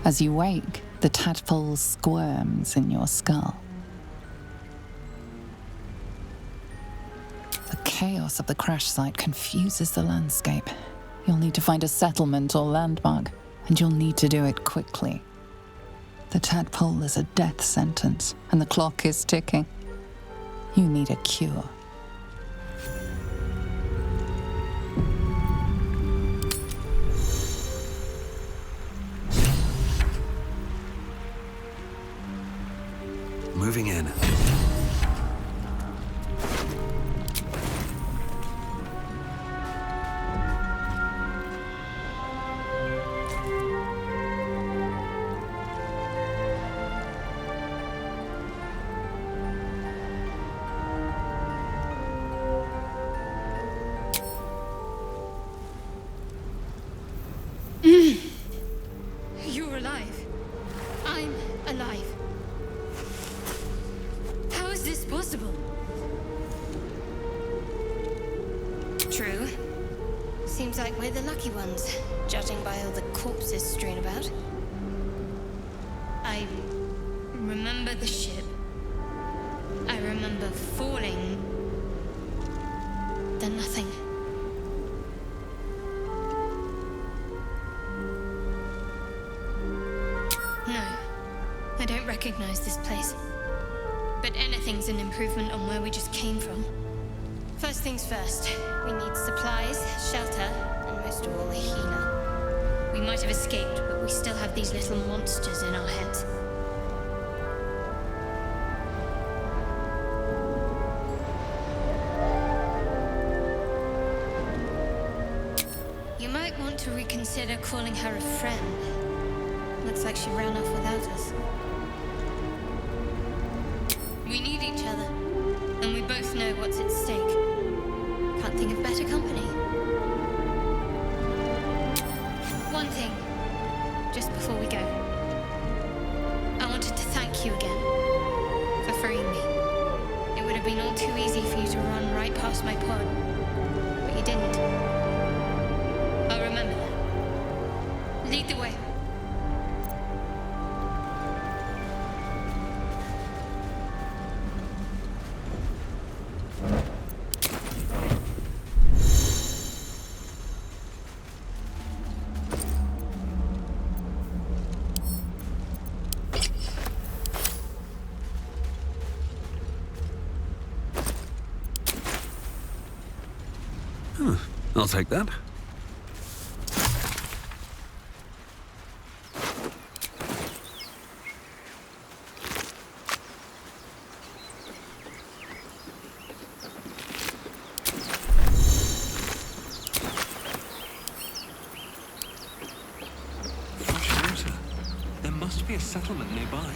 As you wake, the tadpole squirms in your skull. The chaos of the crash site confuses the landscape. You'll need to find a settlement or landmark, and you'll need to do it quickly. The tadpole is a death sentence, and the clock is ticking. You need a cure. Moving in. You're alive. I'm alive. How is this possible? True. Seems like we're the lucky ones, judging by all the corpses strewn about. I remember the ship. I remember falling. Then nothing. No, I don't recognize this place. But anything's an improvement on where we just came from. First things first, we need supplies, shelter, and most of all, a healer. We might have escaped, but we still have these little monsters in our heads. You might want to reconsider calling her a friend. Looks like she ran off without us. We need each other, and we both know what's at stake. Can't think of better company. One thing, just before we go. I wanted to thank you again for freeing me. It would have been all too easy for you to run right past my pod, but you didn't. I'll remember that. Lead the way. I'll take that. Fresh water. There must be a settlement nearby.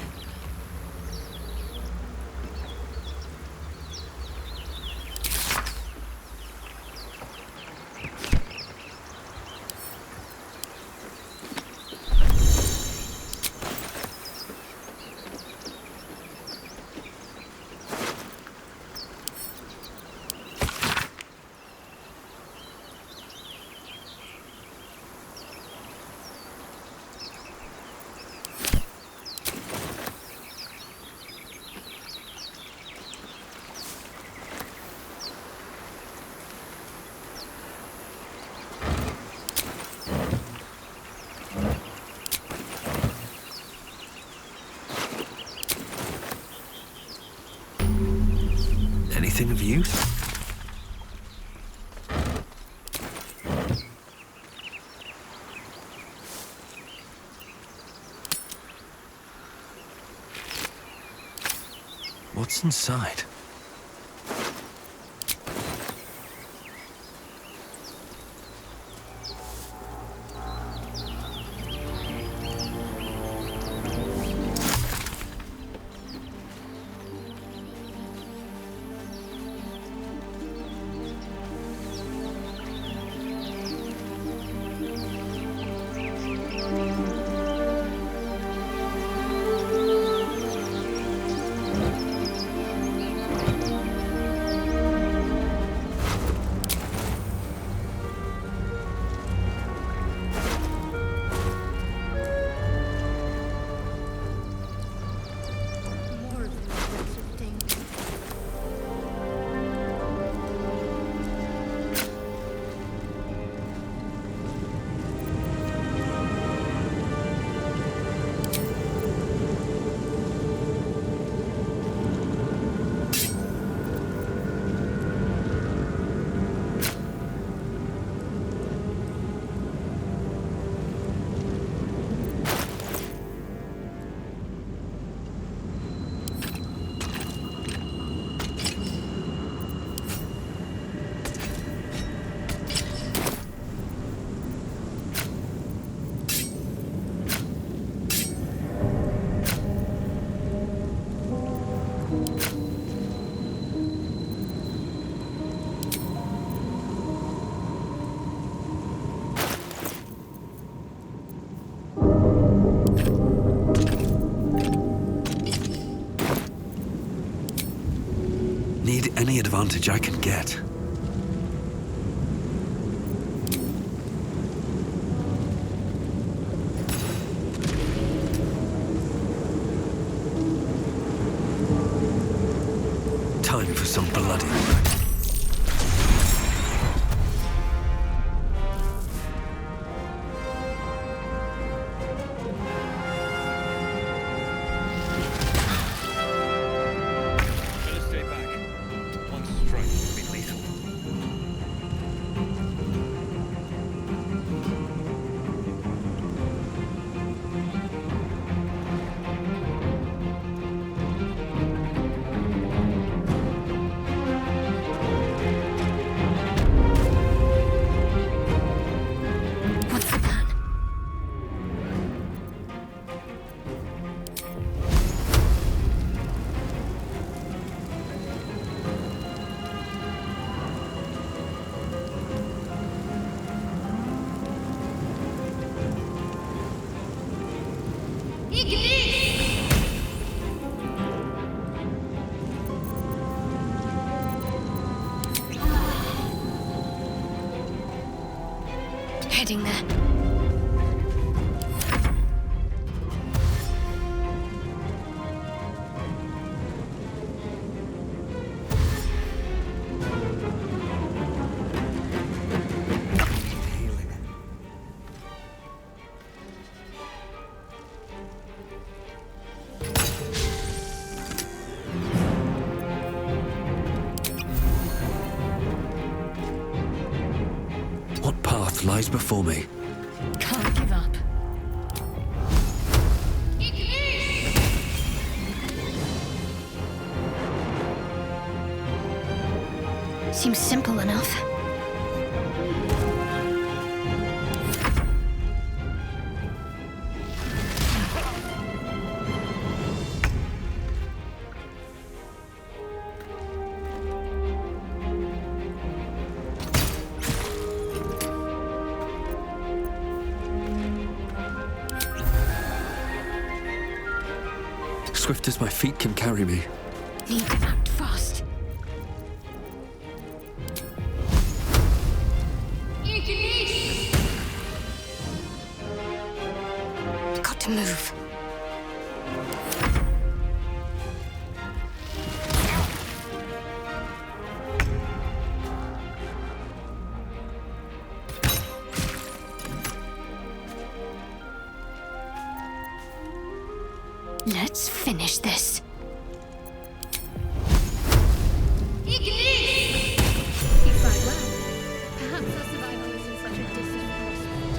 Anything of use? What's inside? Need any advantage I can get. Time for some bloody... Heading there. What path lies before me? Can't give up. Seems simple enough. Swift as my feet can carry me. Need to act fast. Got to move. Let's finish this. You fight well. Perhaps our survival isn't such a distant prospect.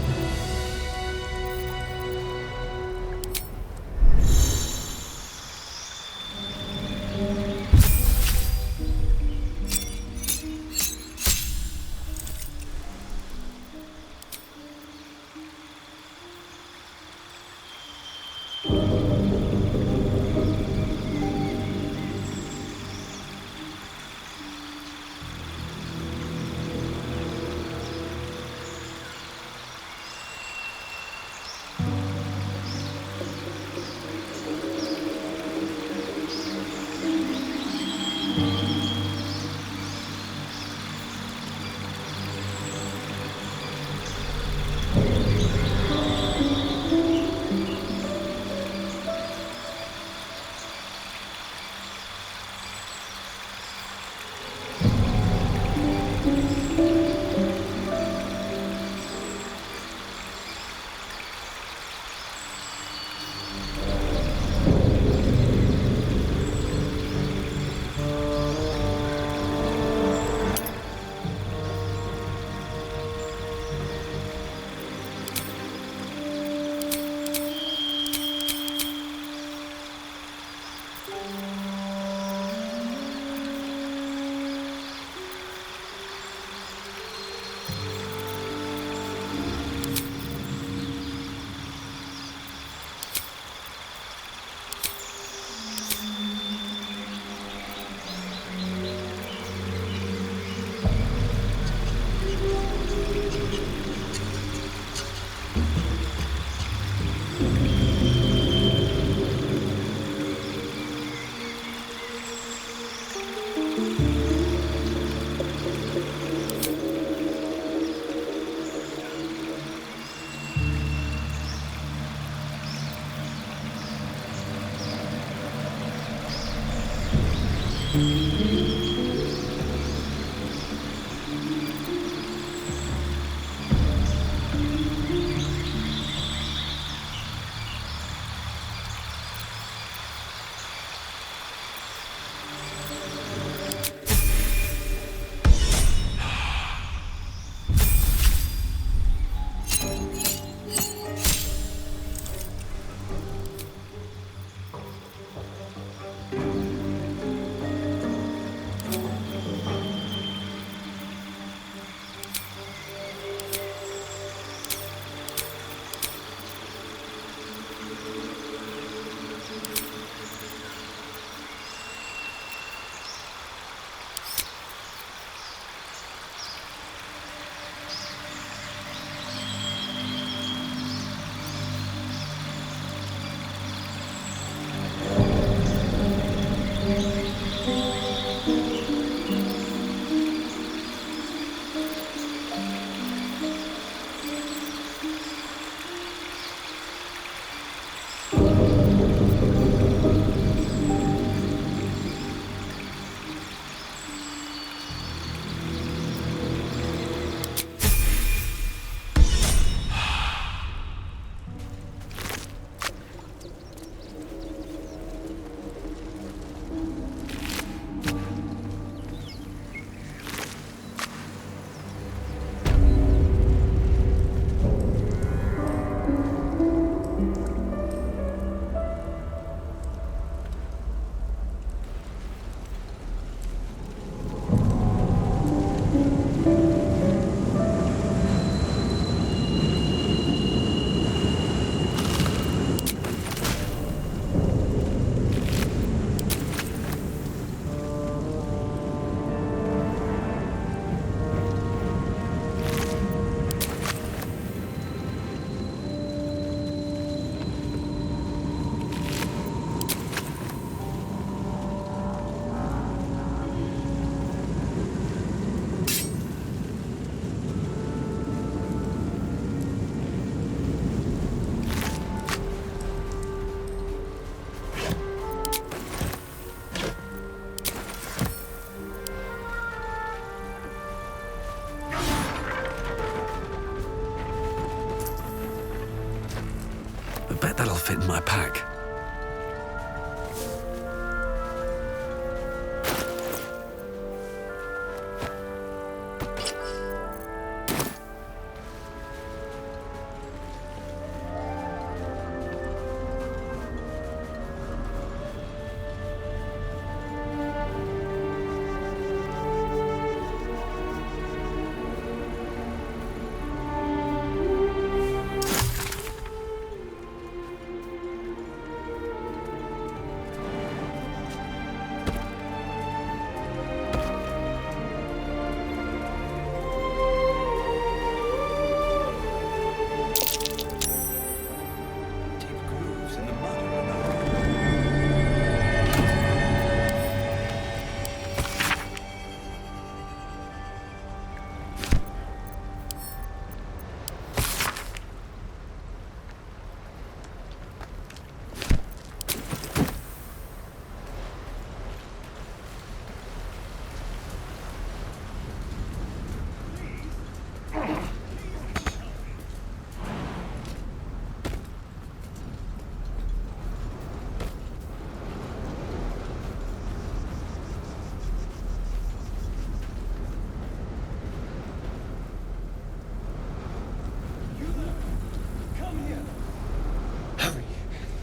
That'll fit in my pack.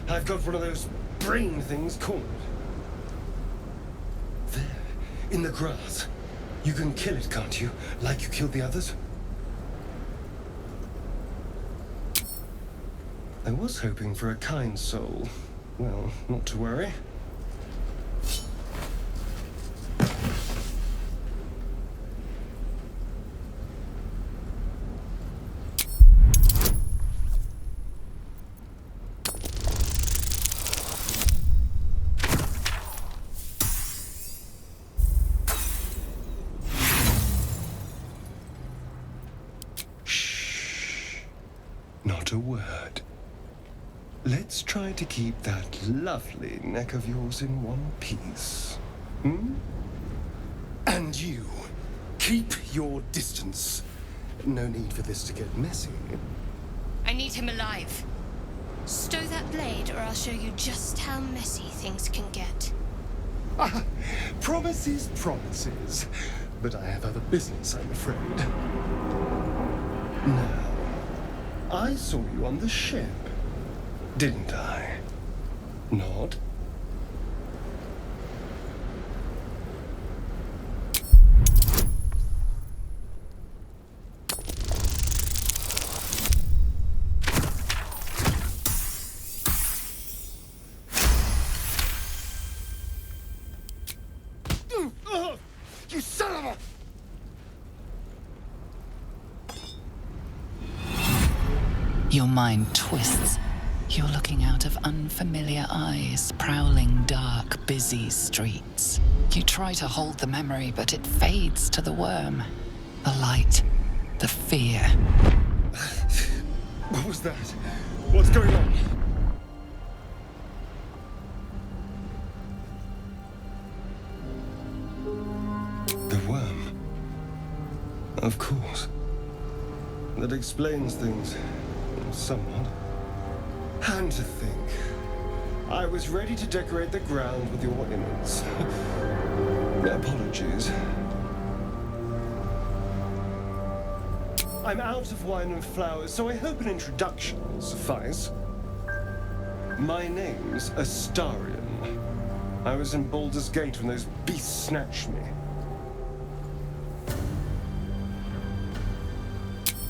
I've got one of those brain things cornered. There, in the grass. You can kill it, can't you? Like you killed the others? I was hoping for a kind soul. Well, not to worry. Not a word. Let's try to keep that lovely neck of yours in one piece. Hmm? And you, keep your distance. No need for this to get messy. I need him alive. Stow that blade, or I'll show you just how messy things can get. Promises, promises. But I have other business, I'm afraid. Now, I saw you on the ship, didn't I? Nod? You son of a... Your mind twists. You're looking out of unfamiliar eyes, prowling dark, busy streets. You try to hold the memory, but it fades to the worm. The light, the fear. What was that? What's going on? The worm. Of course. That explains things. Somewhat. And to think, I was ready to decorate the ground with your innards. Apologies. I'm out of wine and flowers, so I hope an introduction will suffice. My name's Astarion. I was in Baldur's Gate when those beasts snatched me.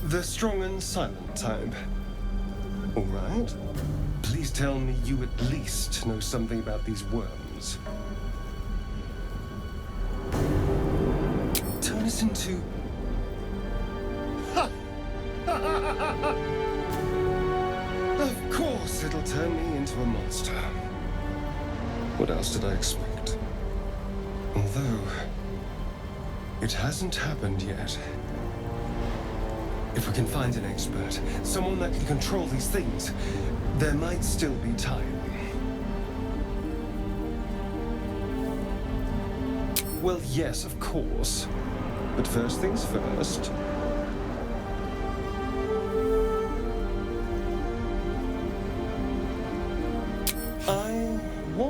The strong and silent type. All right. Please tell me you at least know something about these worms. Turn us into... Of course it'll turn me into a monster. What else did I expect? Although, it hasn't happened yet. If we can find an expert, someone that can control these things, there might still be time. Well, yes, of course. But first things first.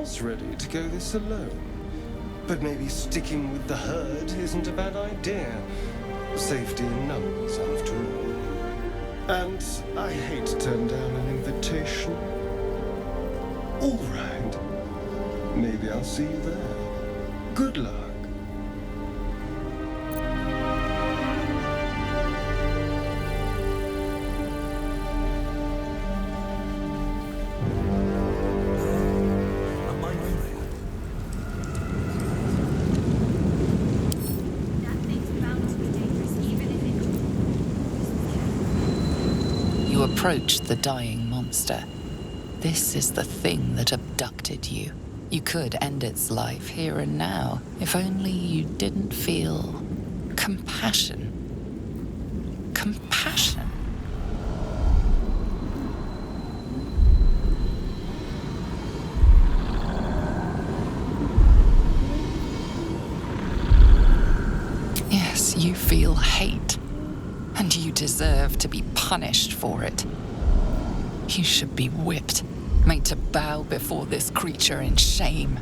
was ready to go this alone. But maybe sticking with the herd isn't a bad idea. Safety in numbers, after all. And I hate to turn down an invitation. All right. Maybe I'll see you there. Good luck. You approach the dying monster. This is the thing that abducted you. You could end its life here and now, if only you didn't feel compassion. Compassion. Yes, you feel hate, and you deserve to be punished for it. You should be whipped, made to bow before this creature in shame.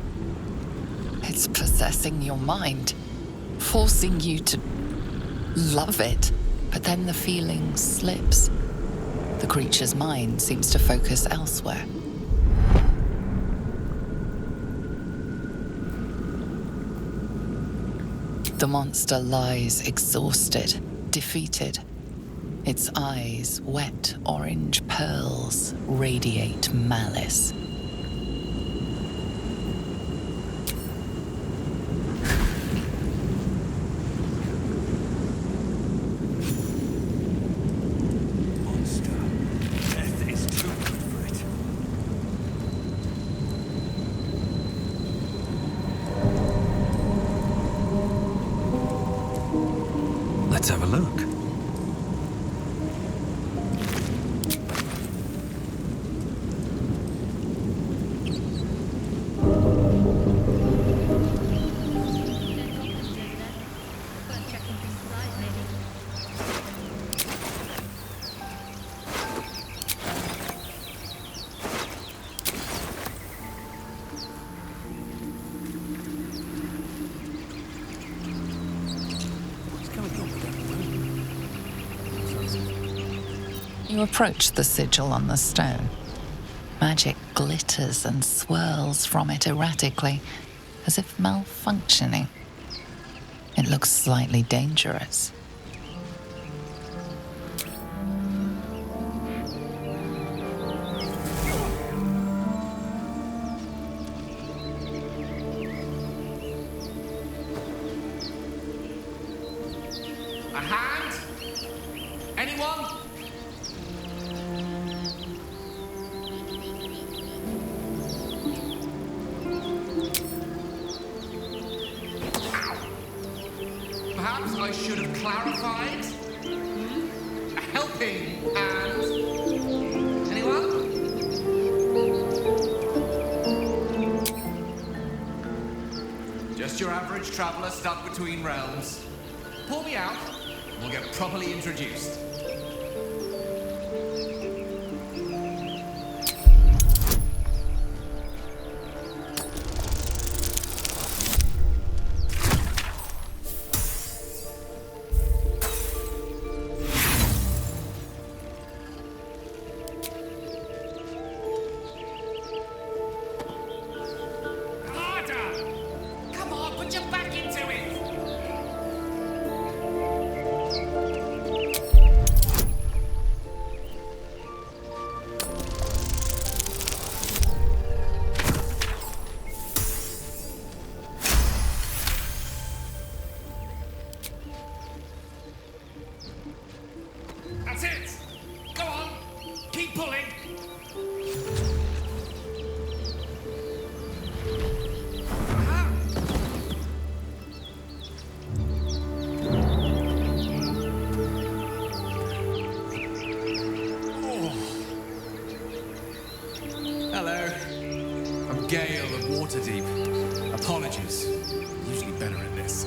It's possessing your mind, forcing you to love it, but then the feeling slips. The creature's mind seems to focus elsewhere. The monster lies exhausted, defeated. Its eyes, wet orange pearls, radiate malice. Monster. Death is too good for it. Let's have a look. You approach the sigil on the stone. Magic glitters and swirls from it erratically, as if malfunctioning. It looks slightly dangerous. A hand? Anyone? Perhaps I should have clarified. A helping hand. Anyone? Just your average traveler stuck between realms. Pull me out, and we'll get properly introduced. Come on, put your back into it! That's it! Go on! Keep pulling! Hello. I'm Gale of Waterdeep. Apologies. Usually better at this.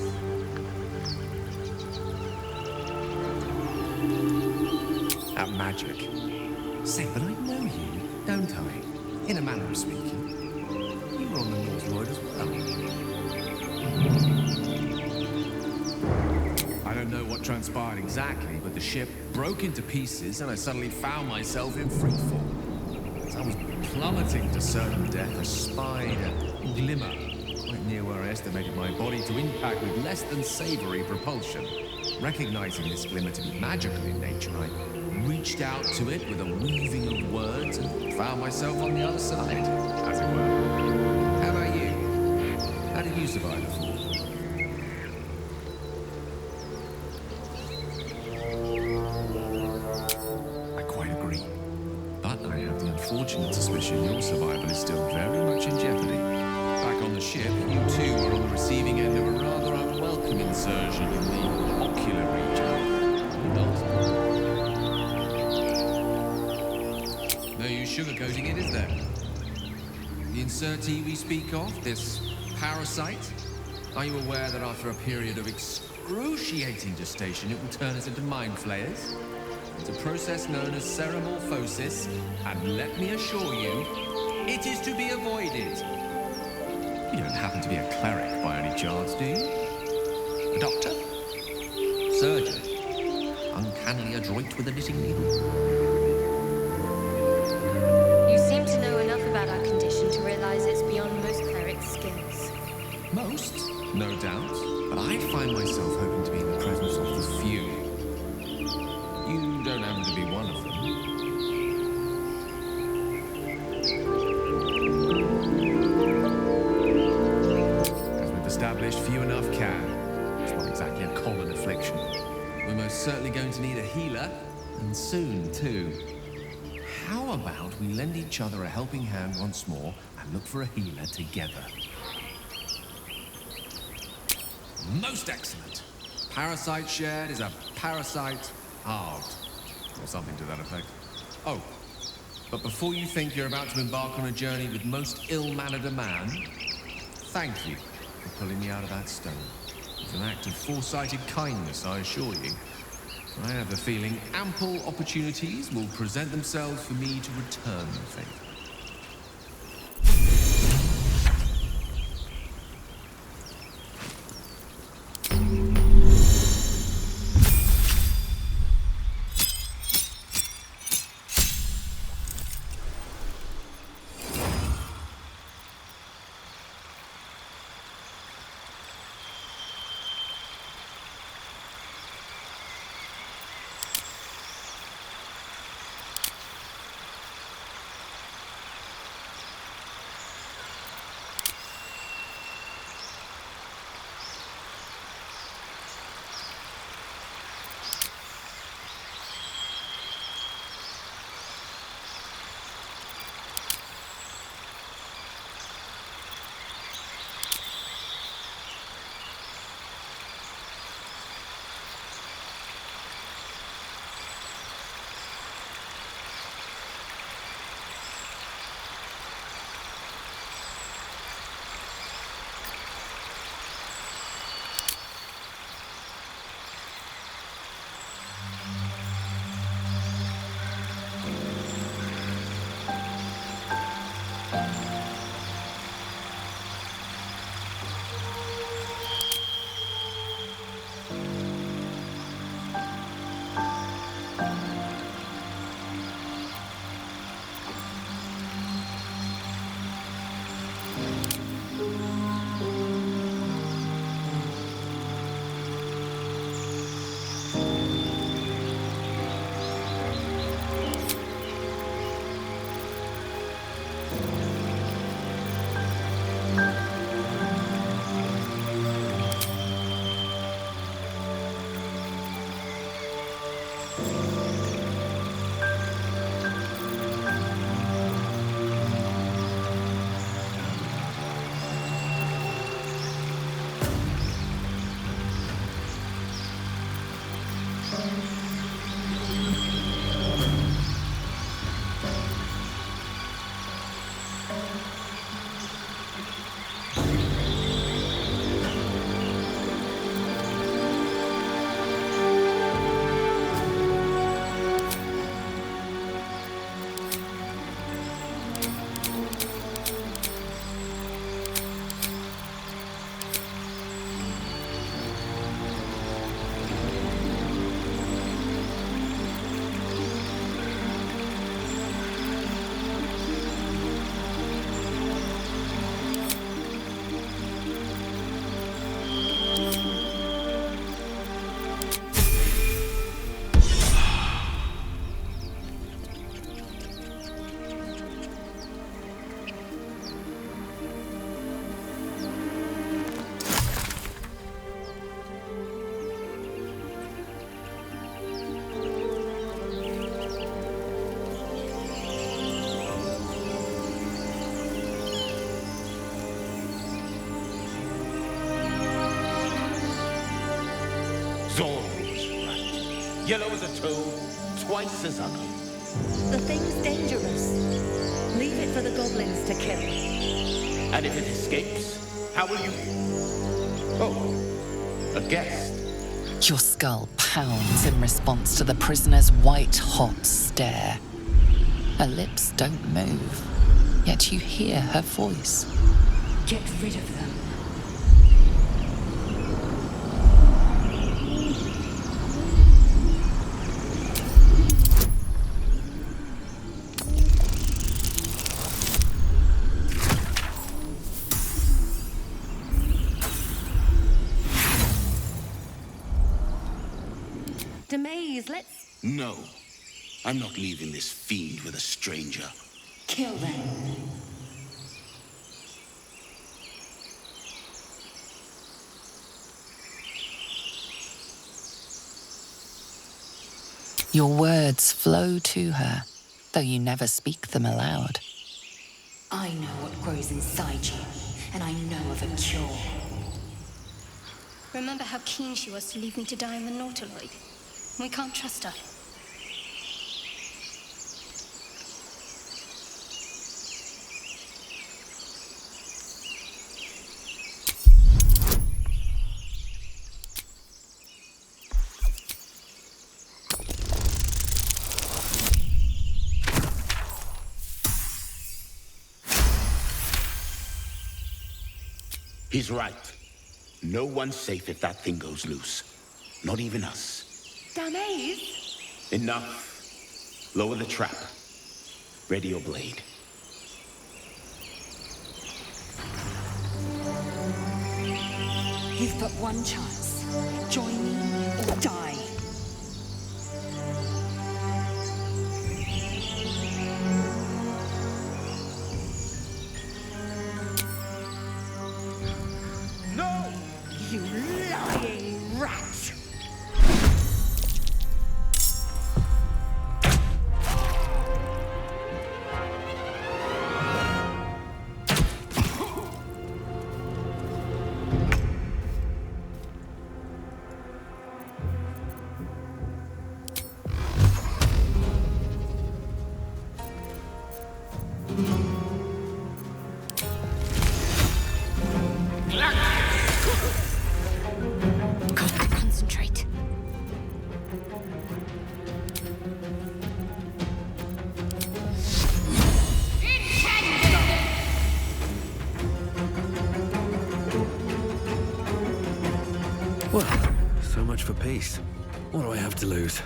At magic. Say, but I know you, don't I? In a manner of speaking. You were on the North Void as well. I don't know what transpired exactly, but the ship broke into pieces and I suddenly found myself in freefall. As I was plummeting to certain death, I spied a glimmer quite near where I estimated my body to impact with less than savory propulsion. Recognizing this glimmer to be magical in nature, I reached out to it with a weaving of words and found myself on the other side, as it were. How about you? How did you survive the fall? I quite agree. But I have the unfortunate suspicion your survival is still very much in jeopardy. Back on the ship, you too were on the receiving end of a rather unwelcome insertion in the ocular region. Not. No use sugarcoating it, is there? The insertee we speak of, this parasite, are you aware that after a period of excruciating gestation, it will turn us into mind flayers? It's a process known as ceramorphosis, and let me assure you, it is to be avoided. You don't happen to be a cleric by any chance, do you? A doctor? Surgeon? Uncannily adroit with a knitting needle? You seem to know enough about our condition to realize it's beyond most clerics' skills. Most, no doubt, but I find myself hoping to be in the presence of the few. You don't happen to be one of them. As we've established, few enough can. It's not exactly a common affliction. We're most certainly going to need a healer, and soon, too. How about we lend each other a helping hand once more and look for a healer together? Most excellent. Parasite shared is a parasite halved, or something to that effect. Oh, but before you think you're about to embark on a journey with most ill-mannered a man, thank you for pulling me out of that stone. It's an act of foresighted kindness, I assure you. I have a feeling ample opportunities will present themselves for me to return the favor. Zor's rat. Yellow as a toad, twice as ugly. The thing's dangerous. Leave it for the goblins to kill. And if it escapes, how will you... Oh, a guest. Your skull pounds in response to the prisoner's white-hot stare. Her lips don't move, yet you hear her voice. Get rid of them. Demaze, let's... No. I'm not leaving this fiend with a stranger. kill them. Your words flow to her, though you never speak them aloud. I know what grows inside you, and I know of a cure. Remember how keen she was to leave me to die in the Nautiloid? We can't trust her. He's right. No one's safe if that thing goes loose. Not even us. Damaze? Enough. Lower the trap. Ready your blade. You've but one chance. Join me or die. No! You lying rat! Concentrate. Well, so much for peace. What do I have to lose?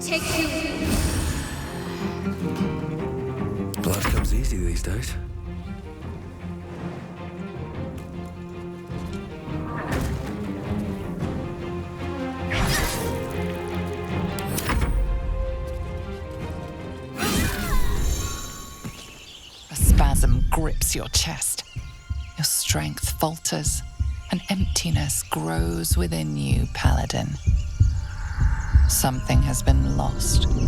Take two. Blood comes easy these days. A spasm grips your chest. Your strength falters. An emptiness grows within you, Paladin. Something has been lost. Broken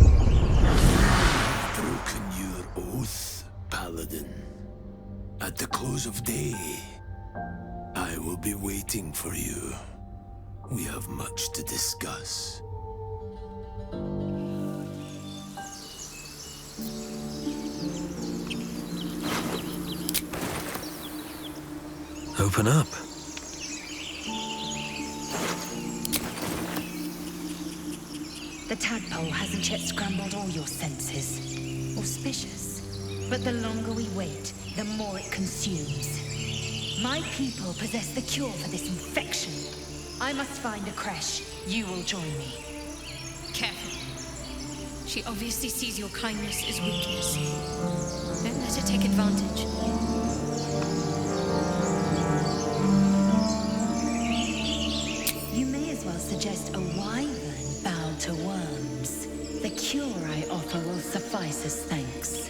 your oath, Paladin. At the close of day, I will be waiting for you. We have much to discuss. Open up. The tadpole hasn't yet scrambled all your senses. Auspicious. But the longer we wait, the more it consumes. My people possess the cure for this infection. I must find a creche. You will join me. careful. She obviously sees your kindness as weakness. Don't let her take advantage. You may as well suggest a wyvern bow to worms. The cure I offer will suffice as thanks.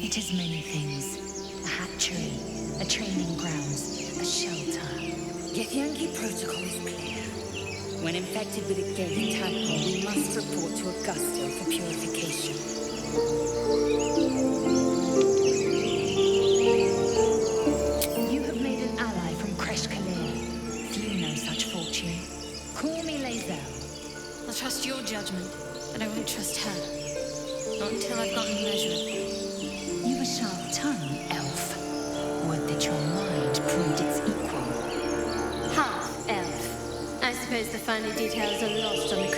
It is many things. A hatchery, a training grounds, a shelter. Githyanki protocol is clear. When infected with a Gale tadpole, we must report to Augusto for purification. You have made an ally from Kresh Kalir. Few know such fortune. Call me Lazael. I'll trust your judgment, but I won't trust her. Not until I've gotten measure. You've a sharp tongue, elf. Would that your mind proved its equal. Half-elf. I suppose the finer details are lost on the